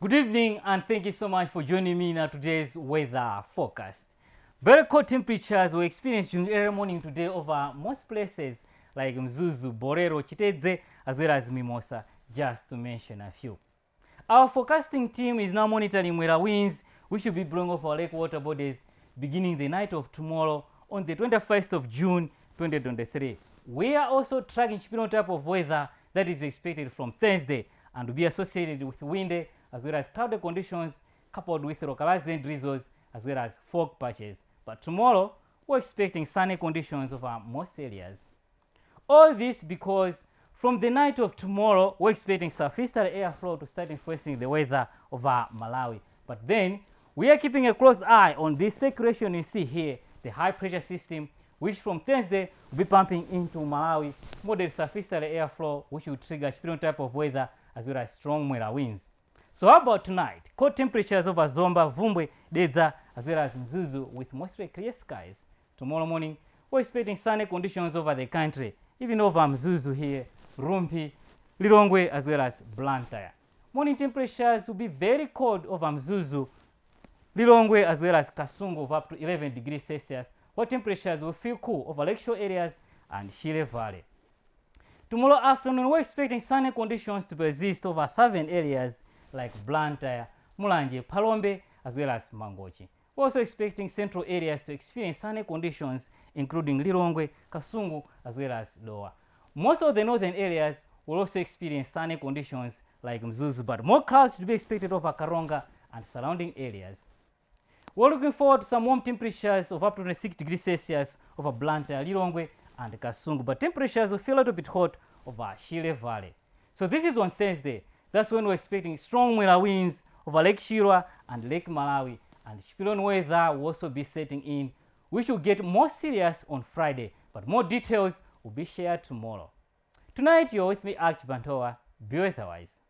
Good evening and thank you so much for joining me in today's weather forecast. Very cold temperatures were experienced during early morning today over most places like Mzuzu, Borero, Chitedze, as well as Mimosa, just to mention a few. Our forecasting team is now monitoring Mwera winds, which will be blowing off our lake water bodies beginning the night of tomorrow on the 21st of June 2023. We are also tracking Chiperoni type of weather that is expected from Thursday and will be associated with windy as well as cloudy conditions coupled with localized rain drizzles as well as fog patches. But tomorrow, we're expecting sunny conditions over most areas. All this because from the night of tomorrow, we're expecting southeasterly airflow to start influencing the weather over Malawi. But then, we are keeping a close eye on this circulation you see here, the high pressure system, which from Thursday will be pumping into Malawi, moderate southeasterly airflow, which will trigger Chiperoni type of weather as well as strong Mwera winds. So how about tonight? Cold temperatures over Zomba, Vumbwe, Dedza, as well as Mzuzu with mostly clear skies. Tomorrow morning, we're expecting sunny conditions over the country, even over Mzuzu here, Rumpi, Lilongwe, as well as Blantyre. Morning temperatures will be very cold over Mzuzu, Lilongwe, as well as Kasungu of up to 11 degrees Celsius, while temperatures will feel cool over lakeshore areas and Shire Valley. Tomorrow afternoon, we're expecting sunny conditions to persist over 7 areas like Blantyre, Mulanje, Palombe, as well as Mangochi. We're also expecting central areas to experience sunny conditions, including Lilongwe, Kasungu, as well as Lower. Most of the northern areas will also experience sunny conditions like Mzuzu, but more clouds to be expected over Karonga and surrounding areas. We're looking forward to some warm temperatures of up to 26 degrees Celsius over Blantyre, Lilongwe, and Kasungu, but temperatures will feel a little bit hot over Shire Valley. So this is on Thursday. That's when we're expecting strong Mwera winds over Lake Shirwa and Lake Malawi, and Chiperoni weather will also be setting in, which will get more serious on Friday, but more details will be shared tomorrow. Tonight, you're with me, Alick Chibanthowa. Be weatherwise.